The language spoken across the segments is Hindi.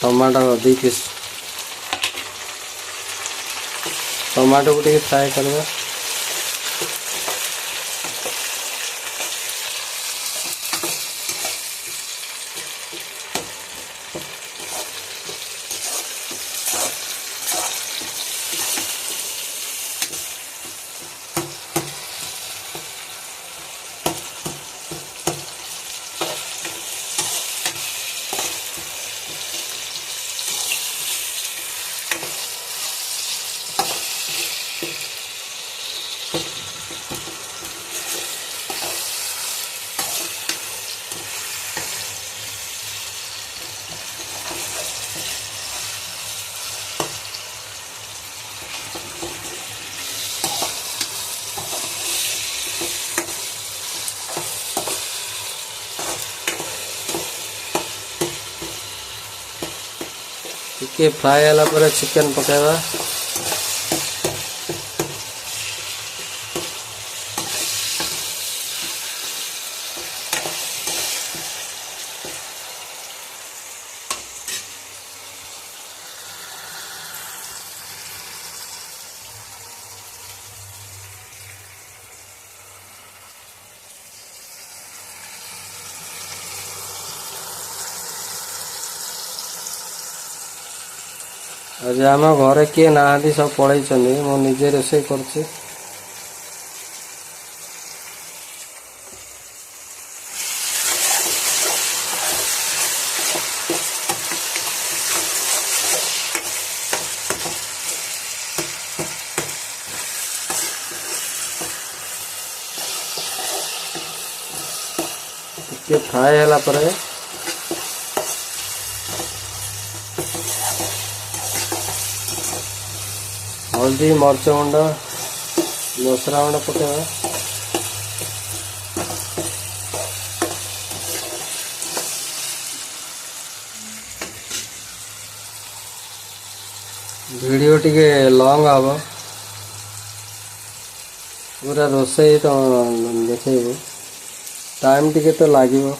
टमाटो 2 पीस टमाटो को फ्राए करवा। टिके फ्राए होला पर चिकन पकावा। आज आम घरे किए ना सब पलैं मो निजे रोषे कर फ्राए होला पर हल्दी मर्च गुंड मसला गुंड पकेवा। वीडियो टिके लॉन्ग हम पूरा रोषे तो देखेबू टाइम टिके तो लागिबो।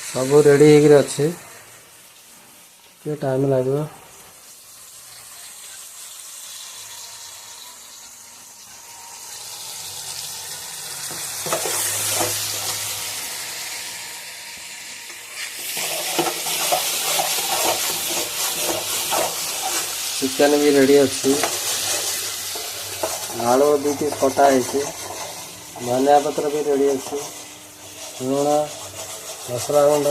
सब रेडी हो अच्छे टाइम लगे। चिकन भी रेडी अच्छी आलू 2 पीस कटा है। धनिया पत्र भी रेडी अच्छी लुण मसला गुंड